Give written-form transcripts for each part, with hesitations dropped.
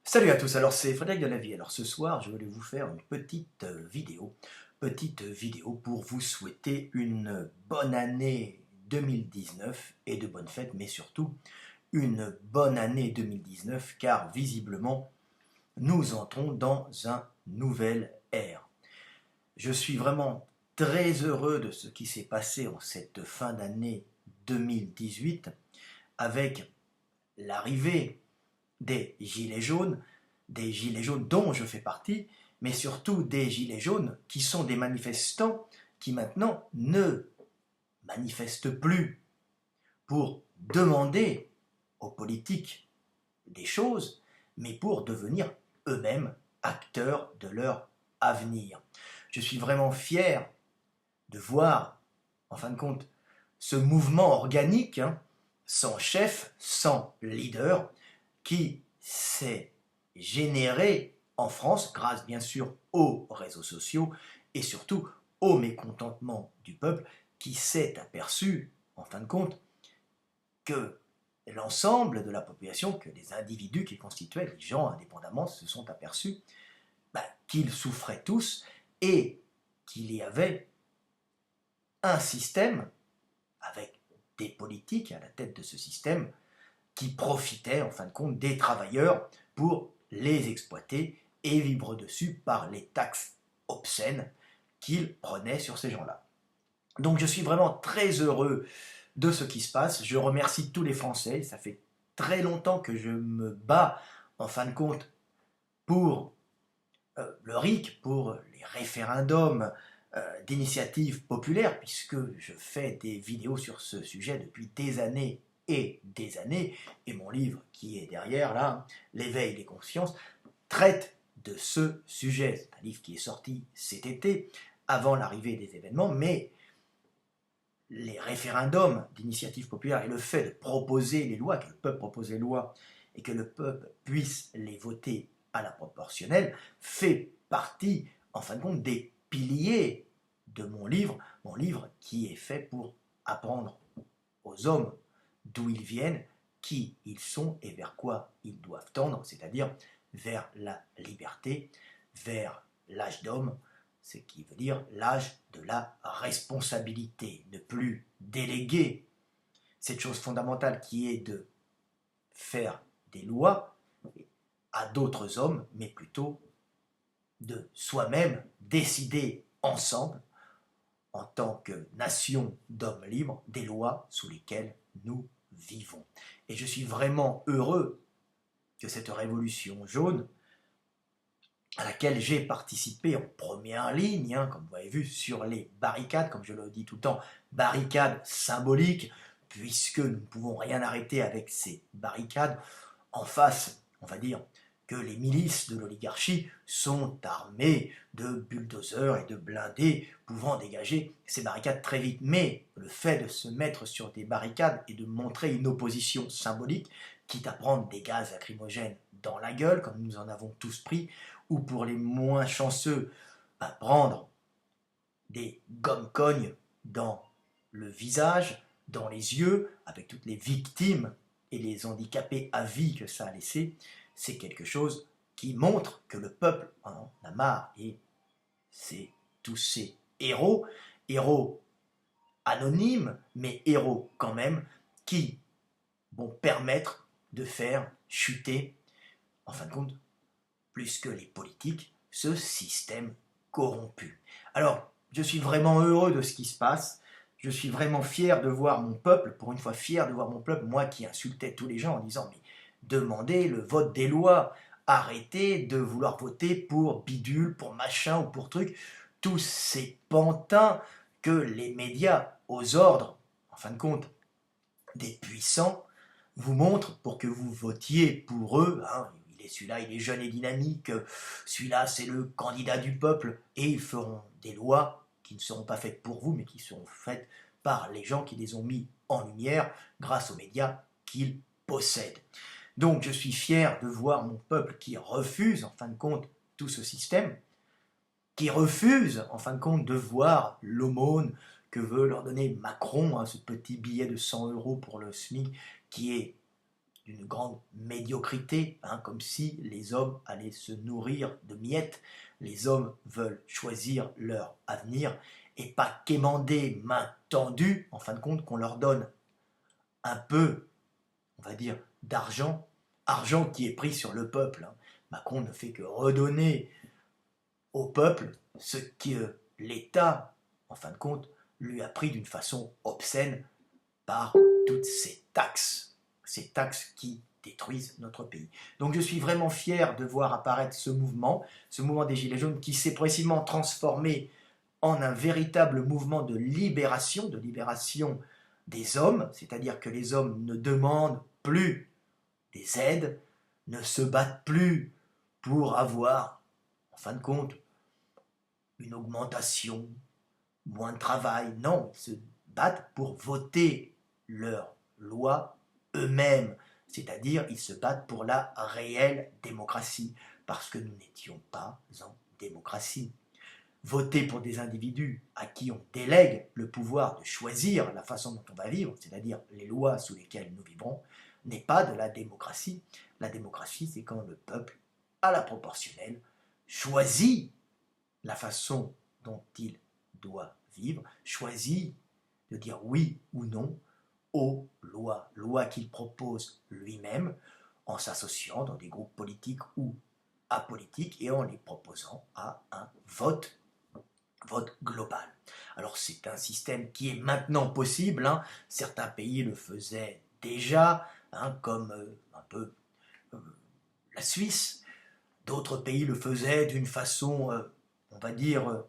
Salut à tous, alors c'est Frédéric de la Vie. Alors ce soir, je voulais vous faire une petite vidéo pour vous souhaiter une bonne année 2019 et de bonnes fêtes, mais surtout une bonne année 2019 car visiblement nous entrons dans un nouvel ère. Je suis vraiment très heureux de ce qui s'est passé en cette fin d'année 2018 avec l'arrivée des gilets jaunes dont je fais partie, mais surtout des gilets jaunes qui sont des manifestants qui maintenant ne manifestent plus pour demander aux politiques des choses, mais pour devenir eux-mêmes acteurs de leur avenir. Je suis vraiment fier de voir, en fin de compte, ce mouvement organique, sans chef, sans leader, qui s'est généré en France, grâce bien sûr aux réseaux sociaux et surtout au mécontentement du peuple qui s'est aperçu, en fin de compte, que l'ensemble de la population, que les individus qui constituaient les gens indépendamment se sont aperçus qu'ils souffraient tous et qu'il y avait un système avec des politiques à la tête de ce système qui profitaient en fin de compte des travailleurs pour les exploiter et vivre dessus par les taxes obscènes qu'ils prenaient sur ces gens-là. Donc je suis vraiment très heureux de ce qui se passe. Je remercie tous les Français. Ça fait très longtemps que je me bats en fin de compte pour le RIC, pour les référendums d'initiative populaire, puisque je fais des vidéos sur ce sujet depuis des années, et mon livre qui est derrière là, L'éveil des consciences, traite de ce sujet. C'est un livre qui est sorti cet été, avant l'arrivée des événements, mais les référendums d'initiative populaire et le fait de proposer les lois, que le peuple propose les lois et que le peuple puisse les voter à la proportionnelle, fait partie, en fin de compte, des piliers de mon livre qui est fait pour apprendre aux hommes d'où ils viennent, qui ils sont et vers quoi ils doivent tendre, c'est-à-dire vers la liberté, vers l'âge d'homme, ce qui veut dire l'âge de la responsabilité, ne plus déléguer cette chose fondamentale qui est de faire des lois à d'autres hommes, mais plutôt de soi-même décider ensemble, en tant que nation d'hommes libres, des lois sous lesquelles nous vivons. Et je suis vraiment heureux que cette révolution jaune, à laquelle j'ai participé en première ligne, comme vous avez vu, sur les barricades, comme je le dis tout le temps, barricades symboliques, puisque nous ne pouvons rien arrêter avec ces barricades. En face, on va dire, que les milices de l'oligarchie sont armées de bulldozers et de blindés pouvant dégager ces barricades très vite. Mais le fait de se mettre sur des barricades et de montrer une opposition symbolique, quitte à prendre des gaz lacrymogènes dans la gueule, comme nous en avons tous pris, ou pour les moins chanceux, à prendre des gommes-cognes dans le visage, dans les yeux, avec toutes les victimes et les handicapés à vie que ça a laissé, c'est quelque chose qui montre que le peuple en a marre. Et c'est tous ces héros anonymes, mais héros quand même, qui vont permettre de faire chuter, en fin de compte, plus que les politiques, ce système corrompu. Alors, je suis vraiment heureux de ce qui se passe. Je suis vraiment fier de voir mon peuple, pour une fois fier de voir mon peuple, moi qui insultais tous les gens en disant « mais demandez le vote des lois, arrêtez de vouloir voter pour bidule, pour machin ou pour truc ». Tous ces pantins que les médias, aux ordres, en fin de compte, des puissants, vous montrent pour que vous votiez pour eux. Celui-là, il est jeune et dynamique, celui-là, c'est le candidat du peuple, et ils feront des lois qui ne seront pas faites pour vous, mais qui seront faites par les gens qui les ont mis en lumière grâce aux médias qu'ils possèdent. Donc je suis fier de voir mon peuple qui refuse, en fin de compte, tout ce système, qui refuse, en fin de compte, de voir l'aumône que veut leur donner Macron, ce petit billet de 100 € pour le SMIC, qui est d'une grande médiocrité, hein, comme si les hommes allaient se nourrir de miettes. Les hommes veulent choisir leur avenir et pas quémander main tendue, en fin de compte, qu'on leur donne un peu, on va dire, d'argent, argent qui est pris sur le peuple, hein. Macron ne fait que redonner au peuple ce que l'État, en fin de compte, lui a pris d'une façon obscène par toutes ces taxes qui détruisent notre pays. Donc je suis vraiment fier de voir apparaître ce mouvement des Gilets jaunes qui s'est progressivement transformé en un véritable mouvement de libération des hommes, c'est-à-dire que les hommes ne demandent plus des aides, ne se battent plus pour avoir, en fin de compte, une augmentation, moins de travail. Non, ils se battent pour voter leurs lois eux-mêmes, c'est-à-dire ils se battent pour la réelle démocratie, parce que nous n'étions pas en démocratie. Voter pour des individus à qui on délègue le pouvoir de choisir la façon dont on va vivre, c'est-à-dire les lois sous lesquelles nous vivrons, n'est pas de la démocratie. La démocratie, c'est quand le peuple, à la proportionnelle, choisit la façon dont il doit vivre, choisit de dire oui ou non aux lois qu'il propose lui-même, en s'associant dans des groupes politiques ou apolitiques et en les proposant à un vote global. Alors c'est un système qui est maintenant possible, hein. Certains pays le faisaient déjà, hein, comme un peu euh, la Suisse. D'autres pays le faisaient d'une façon, on va dire,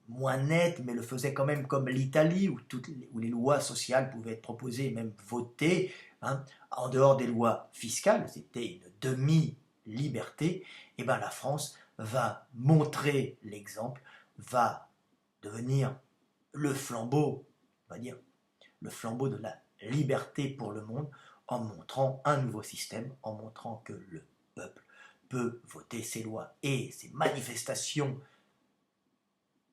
moins nette, mais le faisaient quand même comme l'Italie, où les lois sociales pouvaient être proposées et même votées, hein, en dehors des lois fiscales. C'était une demi-liberté. Et bien la France va montrer l'exemple, va devenir le flambeau, on va dire, le flambeau de la liberté pour le monde, en montrant un nouveau système, en montrant que le peuple peut voter ses lois. Et ces manifestations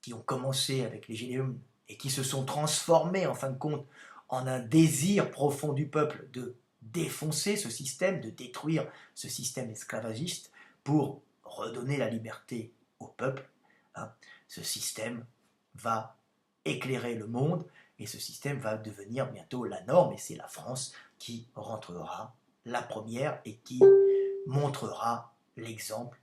qui ont commencé avec les Gilets jaunes et qui se sont transformées, en fin de compte, en un désir profond du peuple de défoncer ce système, de détruire ce système esclavagiste pour redonner la liberté au peuple, hein. Ce système va éclairer le monde et ce système va devenir bientôt la norme et c'est la France qui rentrera la première et qui montrera l'exemple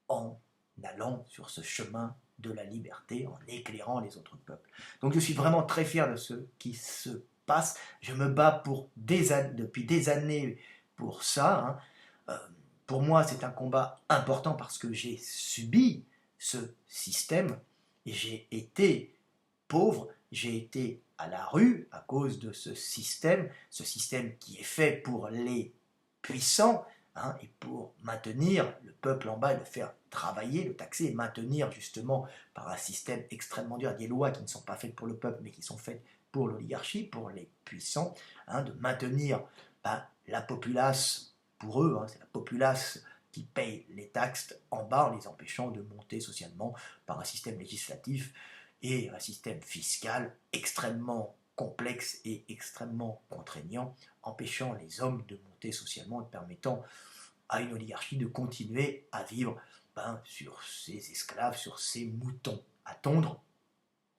en allant sur ce chemin de la liberté, en éclairant les autres peuples. Donc je suis vraiment très fier de ce qui se passe. Je me bats depuis des années pour ça, hein. Pour moi, c'est un combat important parce que j'ai subi ce système et j'ai été pauvre, j'ai été à la rue à cause de ce système qui est fait pour les puissants, hein, et pour maintenir le peuple en bas, le faire travailler, le taxer, et maintenir justement par un système extrêmement dur, des lois qui ne sont pas faites pour le peuple mais qui sont faites pour l'oligarchie, pour les puissants, hein, de maintenir la populace pour eux, hein, c'est la populace qui paye les taxes en bas en les empêchant de monter socialement par un système législatif et un système fiscal extrêmement complexe et extrêmement contraignant, empêchant les hommes de monter socialement et permettant à une oligarchie de continuer à vivre sur ses esclaves, sur ses moutons à tondre,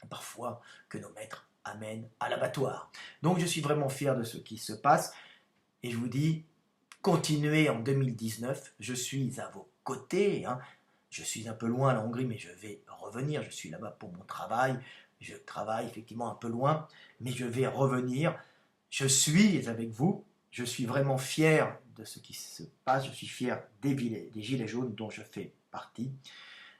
parfois que nos maîtres amènent à l'abattoir. Donc je suis vraiment fier de ce qui se passe et je vous dis, continuez en 2019, je suis à vos côtés, hein. Je suis un peu loin, la Hongrie, mais je vais revenir. Je suis là-bas pour mon travail. Je travaille effectivement un peu loin, mais je vais revenir. Je suis avec vous. Je suis vraiment fier de ce qui se passe. Je suis fier des Gilets jaunes dont je fais partie.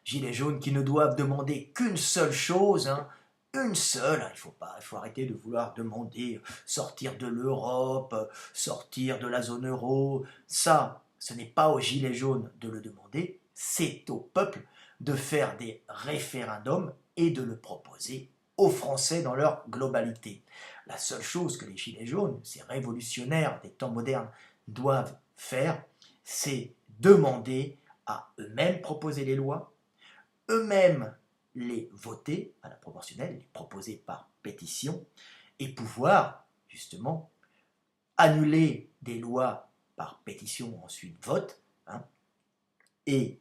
Gilets jaunes qui ne doivent demander qu'une seule chose, hein, une seule. Il faut arrêter de vouloir demander sortir de l'Europe, sortir de la zone euro. Ça, ce n'est pas aux Gilets jaunes de le demander. C'est au peuple de faire des référendums et de le proposer aux Français dans leur globalité. La seule chose que les Gilets jaunes, ces révolutionnaires des temps modernes, doivent faire, c'est demander à eux-mêmes proposer les lois, eux-mêmes les voter à la proportionnelle, les proposer par pétition, et pouvoir justement annuler des lois par pétition, ensuite vote, hein, et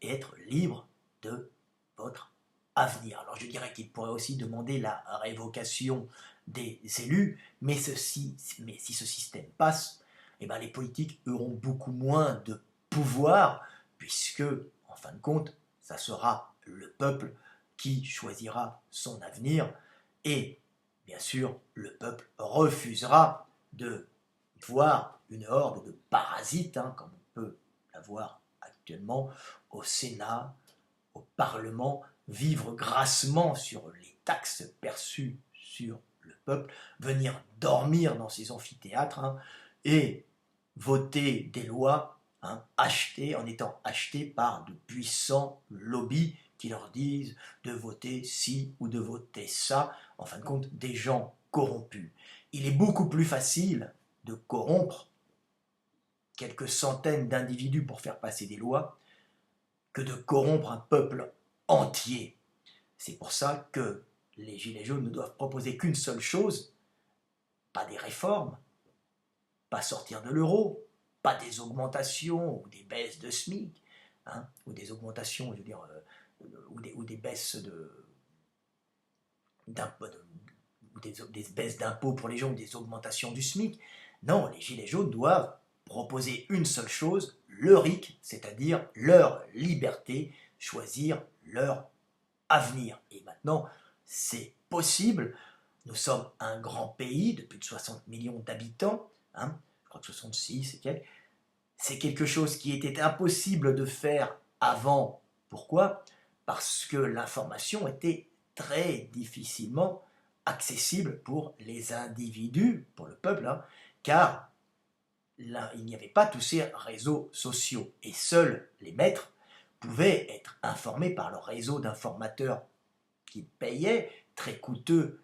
être libre de votre avenir. Alors je dirais qu'il pourrait aussi demander la révocation des élus, mais si ce système passe, eh ben, les politiques auront beaucoup moins de pouvoir, puisque, en fin de compte, ça sera le peuple qui choisira son avenir, et bien sûr, le peuple refusera de voir une horde de parasites, hein, comme on peut l'avoir actuellement au Sénat, au Parlement, vivre grassement sur les taxes perçues sur le peuple, venir dormir dans ces amphithéâtres, hein, et voter des lois, hein, achetées, en étant achetées par de puissants lobbies qui leur disent de voter ci ou de voter ça, en fin de compte des gens corrompus. Il est beaucoup plus facile de corrompre quelques centaines d'individus pour faire passer des lois que de corrompre un peuple entier. C'est pour ça que les Gilets jaunes ne doivent proposer qu'une seule chose, pas des réformes, pas sortir de l'euro, pas des augmentations ou des baisses de SMIC, hein, ou des augmentations, je veux dire, ou des baisses des baisses d'impôts pour les gens ou des augmentations du SMIC. Non, les Gilets jaunes doivent proposer une seule chose, le RIC, c'est-à-dire leur liberté, choisir leur avenir. Et maintenant, c'est possible. Nous sommes un grand pays de plus de 60 millions d'habitants, hein, je crois que 66 c'est quelques. C'est quelque chose qui était impossible de faire avant. Pourquoi? Parce que l'information était très difficilement accessible pour les individus, pour le peuple, hein, car là, il n'y avait pas tous ces réseaux sociaux et seuls les maîtres pouvaient être informés par leur réseau d'informateurs qui payaient, très coûteux,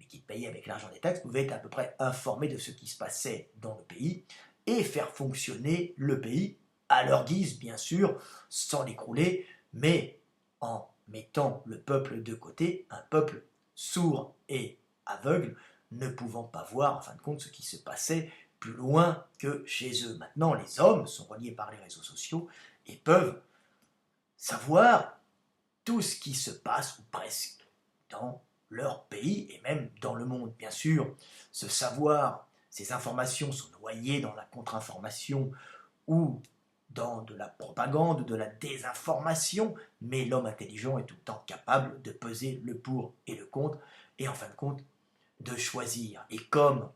mais qui payaient avec l'argent des taxes, pouvaient être à peu près informés de ce qui se passait dans le pays et faire fonctionner le pays à leur guise, bien sûr, sans l'écrouler, mais en mettant le peuple de côté, un peuple sourd et aveugle, ne pouvant pas voir, en fin de compte, ce qui se passait plus loin que chez eux. Maintenant, les hommes sont reliés par les réseaux sociaux et peuvent savoir tout ce qui se passe, ou presque, dans leur pays et même dans le monde. Bien sûr, ce savoir, ces informations sont noyées dans la contre-information ou dans de la propagande, de la désinformation, mais l'homme intelligent est tout le temps capable de peser le pour et le contre, et en fin de compte, de choisir. Et comme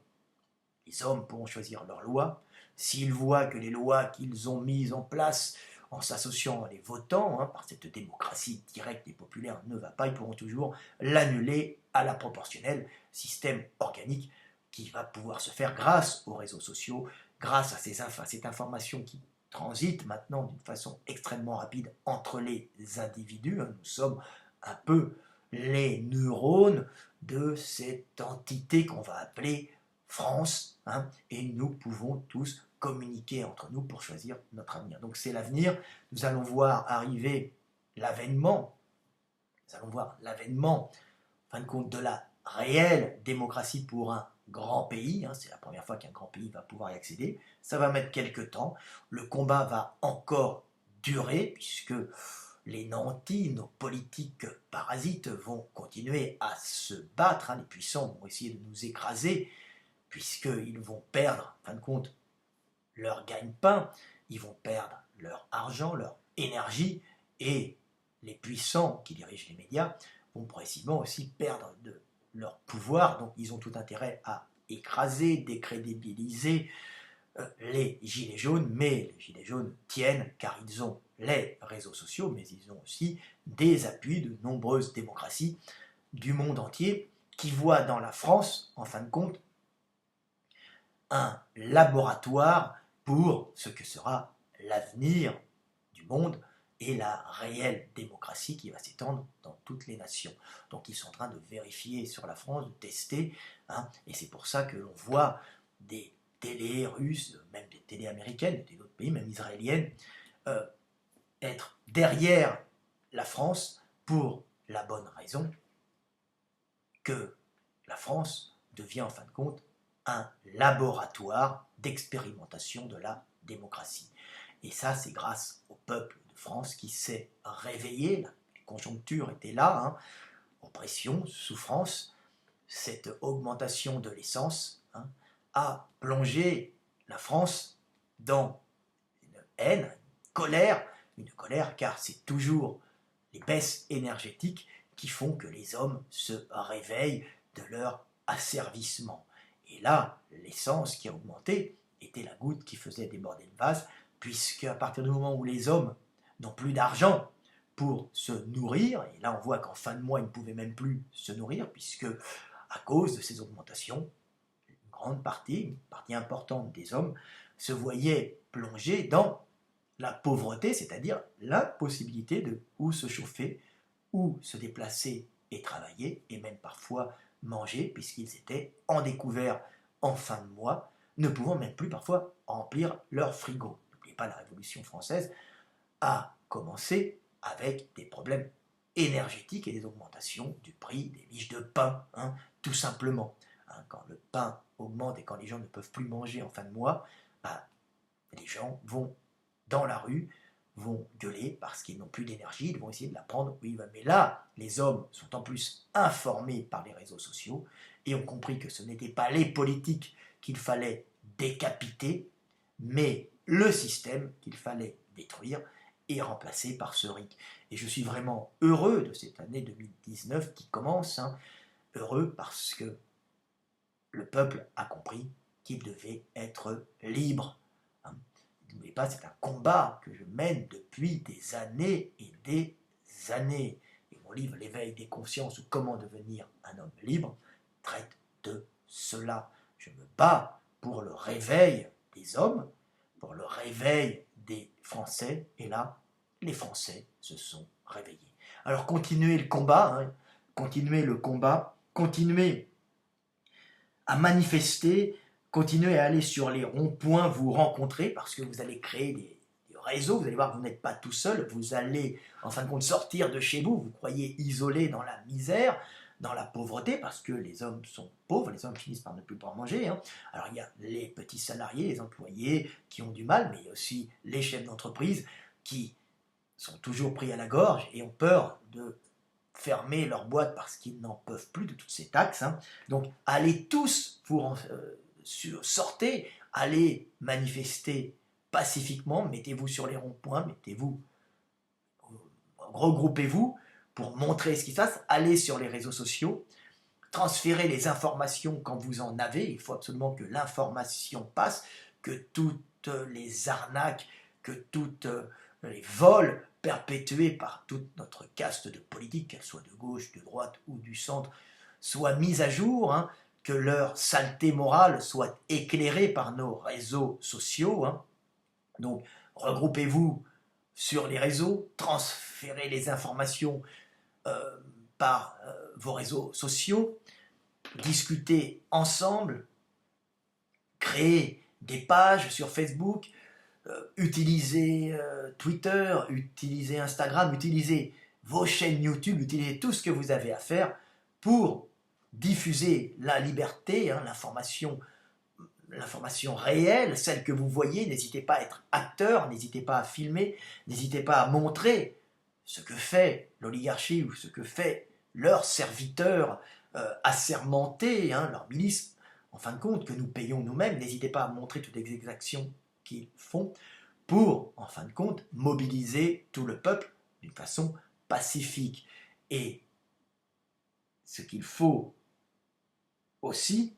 les hommes pourront choisir leurs lois, s'ils voient que les lois qu'ils ont mises en place en s'associant à les votants, hein, par cette démocratie directe et populaire ne va pas, ils pourront toujours l'annuler à la proportionnelle, système organique qui va pouvoir se faire grâce aux réseaux sociaux, grâce à cette information qui transite maintenant d'une façon extrêmement rapide entre les individus. Nous sommes un peu les neurones de cette entité qu'on va appeler France, hein, et nous pouvons tous communiquer entre nous pour choisir notre avenir. Donc c'est l'avenir. Nous allons voir arriver l'avènement, en fin de compte, de la réelle démocratie pour un grand pays. Hein, c'est la première fois qu'un grand pays va pouvoir y accéder. Ça va mettre quelques temps. Le combat va encore durer, puisque les nantis, nos politiques parasites, vont continuer à se battre. Hein, les puissants vont essayer de nous écraser, puisqu'ils vont perdre, en fin de compte, leur gagne-pain, ils vont perdre leur argent, leur énergie, et les puissants qui dirigent les médias vont progressivement aussi perdre de leur pouvoir, donc ils ont tout intérêt à écraser, décrédibiliser les gilets jaunes, mais les gilets jaunes tiennent car ils ont les réseaux sociaux, mais ils ont aussi des appuis de nombreuses démocraties du monde entier qui voient dans la France, en fin de compte, un laboratoire pour ce que sera l'avenir du monde et la réelle démocratie qui va s'étendre dans toutes les nations. Donc ils sont en train de vérifier sur la France, de tester, hein, et c'est pour ça que l'on voit des télés russes, même des télés américaines, et d'autres pays, même israéliennes, être derrière la France pour la bonne raison que la France devient en fin de compte un laboratoire d'expérimentation de la démocratie. Et ça, c'est grâce au peuple de France qui s'est réveillé. La conjoncture était là, hein, oppression, souffrance, cette augmentation de l'essence a plongé la France dans une haine, une colère car c'est toujours les baisses énergétiques qui font que les hommes se réveillent de leur asservissement. Et là, l'essence qui a augmenté était la goutte qui faisait déborder le vase, puisque à partir du moment où les hommes n'ont plus d'argent pour se nourrir, et là on voit qu'en fin de mois ils ne pouvaient même plus se nourrir, puisque à cause de ces augmentations, une partie importante des hommes se voyaient plongés dans la pauvreté, c'est-à-dire l'impossibilité de ou se chauffer, ou se déplacer et travailler, et même parfois manger, puisqu'ils étaient en découvert en fin de mois, ne pouvant même plus parfois remplir leur frigo. N'oubliez pas, la Révolution française a commencé avec des problèmes énergétiques et des augmentations du prix des miches de pain, tout simplement. Quand le pain augmente et quand les gens ne peuvent plus manger en fin de mois, les gens vont dans la rue, vont gueuler parce qu'ils n'ont plus d'énergie, ils vont essayer de la prendre où ils veulent. Mais là, les hommes sont en plus informés par les réseaux sociaux et ont compris que ce n'étaient pas les politiques qu'il fallait décapiter, mais le système qu'il fallait détruire et remplacer par ce RIC. Et je suis vraiment heureux de cette année 2019 qui commence, heureux parce que le peuple a compris qu'il devait être libre. N'oubliez pas, c'est un combat que je mène depuis des années et des années. Et mon livre L'éveil des consciences ou comment devenir un homme libre traite de cela. Je me bats pour le réveil des hommes, pour le réveil des Français. Et là, les Français se sont réveillés. Alors continuez le combat, continuez à manifester, continuez à aller sur les ronds-points, vous rencontrer, parce que vous allez créer des réseaux, vous allez voir que vous n'êtes pas tout seul, vous allez en fin de compte sortir de chez vous, vous croyez isolé dans la misère, dans la pauvreté, parce que les hommes sont pauvres, les hommes finissent par ne plus pouvoir manger. Alors il y a les petits salariés, les employés qui ont du mal, mais il y a aussi les chefs d'entreprise qui sont toujours pris à la gorge et ont peur de fermer leur boîte parce qu'ils n'en peuvent plus de toutes ces taxes. Donc allez tous, sortez, allez manifester pacifiquement, mettez-vous sur les ronds-points, regroupez-vous pour montrer ce qui se passe, allez sur les réseaux sociaux, transférez les informations quand vous en avez, il faut absolument que l'information passe, que toutes les arnaques, que toutes les vols perpétués par toute notre caste de politique, qu'elle soit de gauche, de droite ou du centre, soient mises à jour, que leur saleté morale soit éclairée par nos réseaux sociaux. Donc, regroupez-vous sur les réseaux, transférez les informations par vos réseaux sociaux, discutez ensemble, créez des pages sur Facebook, utilisez Twitter, utilisez Instagram, utilisez vos chaînes YouTube, utilisez tout ce que vous avez à faire pour diffuser la liberté, l'information réelle, celle que vous voyez. N'hésitez pas à être acteur, n'hésitez pas à filmer, n'hésitez pas à montrer ce que fait l'oligarchie ou ce que fait leurs serviteurs assermentés, leur milice, en fin de compte, que nous payons nous-mêmes. N'hésitez pas à montrer toutes les exactions qu'ils font pour, en fin de compte, mobiliser tout le peuple d'une façon pacifique. Et ce qu'il faut aussi,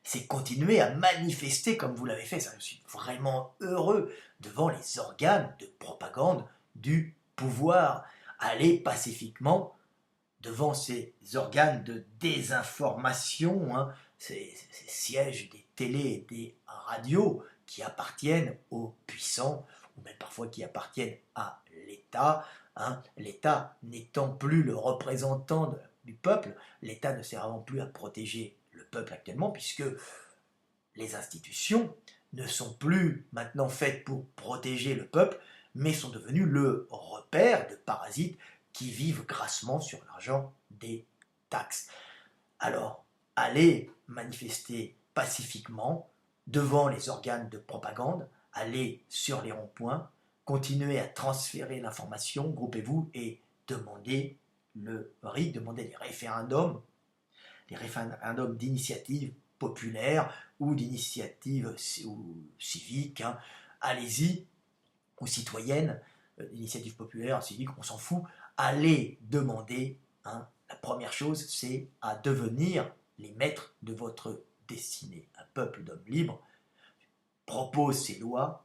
c'est continuer à manifester comme vous l'avez fait. Ça, je suis vraiment heureux devant les organes de propagande du pouvoir. Allez pacifiquement devant ces organes de désinformation, ces sièges des télés et des radios qui appartiennent aux puissants, ou même parfois qui appartiennent à l'État. L'État n'étant plus le représentant du peuple, l'État ne sert vraiment plus à protéger le peuple actuellement, puisque les institutions ne sont plus maintenant faites pour protéger le peuple, mais sont devenues le repère de parasites qui vivent grassement sur l'argent des taxes. Alors, allez manifester pacifiquement devant les organes de propagande, allez sur les ronds-points, continuez à transférer l'information, groupez-vous et demandez le RIC, demandez des référendums d'initiative populaire ou d'initiative civique, hein. Allez-y, ou citoyennes, d'initiative populaire, civique, on s'en fout, allez demander, hein, la première chose, c'est à devenir les maîtres de votre destinée. Un peuple d'hommes libres propose ses lois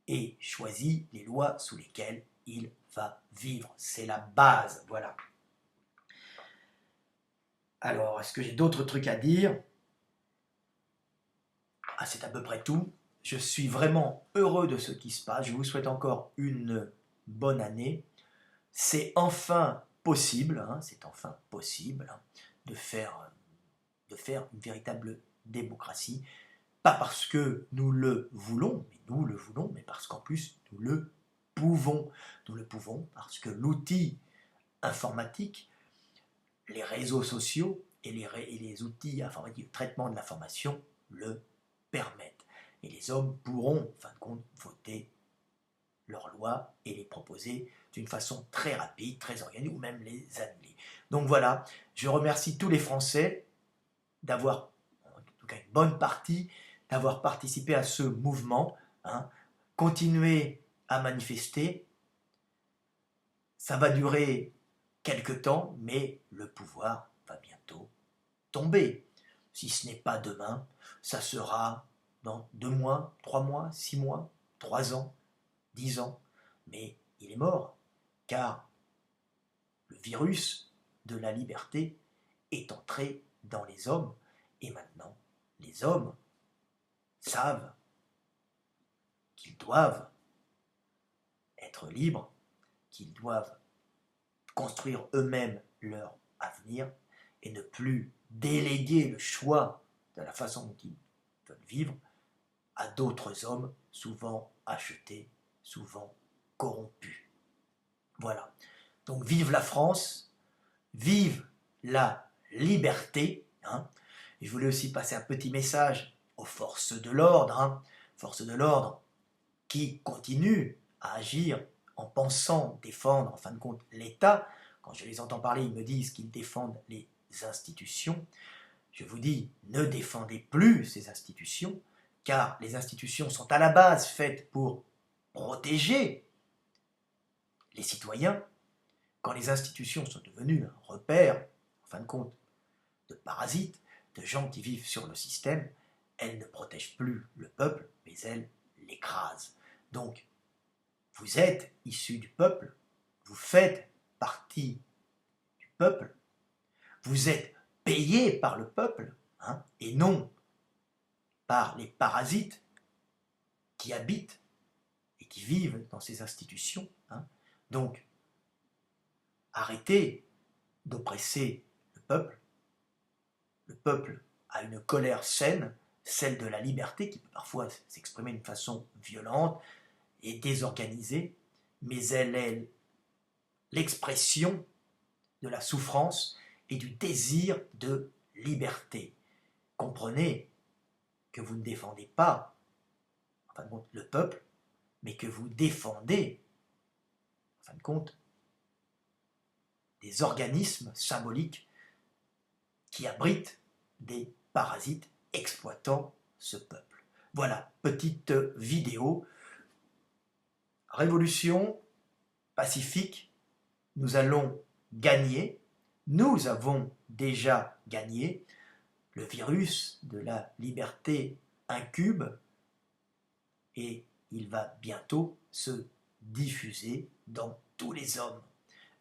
et choisit les lois sous lesquelles il va vivre. C'est la base, voilà. Alors, est-ce que j'ai d'autres trucs à dire? Ah, c'est à peu près tout. Je suis vraiment heureux de ce qui se passe. Je vous souhaite encore une bonne année. C'est enfin possible, hein, de faire une véritable démocratie. Pas parce que nous le voulons, mais parce qu'en plus nous le pouvons. Nous le pouvons parce que l'outil informatique, les réseaux sociaux et les outils informatiques de traitement de l'information le permettent. Et les hommes pourront, en fin de compte, voter leurs lois et les proposer d'une façon très rapide, très organisée, ou même les annuler. Donc voilà, je remercie tous les Français d'avoir, en tout cas une bonne partie, d'avoir participé à ce mouvement, hein. Continuez à manifester, ça va durer quelque temps, mais le pouvoir va bientôt tomber. Si ce n'est pas demain, ça sera dans 2 mois, 3 mois, 6 mois, 3 ans, 10 ans. Mais il est mort, car le virus de la liberté est entré dans les hommes, et maintenant, les hommes savent qu'ils doivent être libres, qu'ils doivent construire eux-mêmes leur avenir et ne plus déléguer le choix de la façon dont ils veulent vivre à d'autres hommes, souvent achetés, souvent corrompus. Voilà. Donc vive la France, vive la liberté, hein. Et je voulais aussi passer un petit message aux forces de l'ordre, hein, forces de l'ordre qui continuent à agir en pensant défendre, en fin de compte, l'État. Quand je les entends parler, ils me disent qu'ils défendent les institutions. Je vous dis, ne défendez plus ces institutions, car les institutions sont à la base faites pour protéger les citoyens. Quand les institutions sont devenues un repère, en fin de compte, de parasites, de gens qui vivent sur le système, elles ne protègent plus le peuple, mais elles l'écrasent. Donc, vous êtes issus du peuple, vous faites partie du peuple, vous êtes payés par le peuple, hein, et non par les parasites qui habitent et qui vivent dans ces institutions, hein. Donc, arrêtez d'oppresser le peuple. Le peuple a une colère saine, celle de la liberté, qui peut parfois s'exprimer d'une façon violente et désorganisée, mais elle est l'expression de la souffrance et du désir de liberté. Comprenez que vous ne défendez pas, en fin de compte, le peuple, mais que vous défendez, en fin de compte, des organismes symboliques qui abritent des parasites exploitant ce peuple. Voilà, petite vidéo. Révolution pacifique, nous allons gagner, nous avons déjà gagné. Le virus de la liberté incube et il va bientôt se diffuser dans tous les hommes.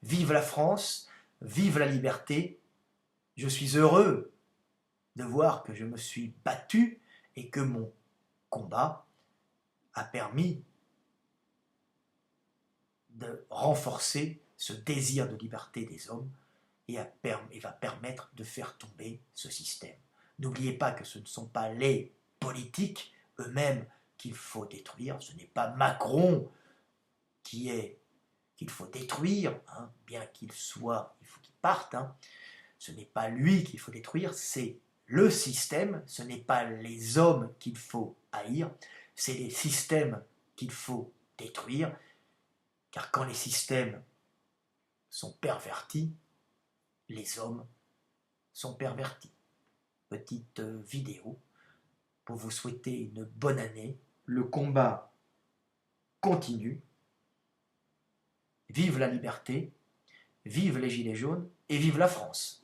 Vive la France, vive la liberté. Je suis heureux de voir que je me suis battu et que mon combat a permis de renforcer ce désir de liberté des hommes et va permettre de faire tomber ce système. N'oubliez pas que ce ne sont pas les politiques eux-mêmes qu'il faut détruire, ce n'est pas Macron qu'il faut détruire, hein, bien qu'il soit, il faut qu'il parte, hein. Ce n'est pas lui qu'il faut détruire, c'est le système, ce n'est pas les hommes qu'il faut haïr, c'est les systèmes qu'il faut détruire, car quand les systèmes sont pervertis, les hommes sont pervertis. Petite vidéo pour vous souhaiter une bonne année. Le combat continue. Vive la liberté, vive les Gilets jaunes et vive la France.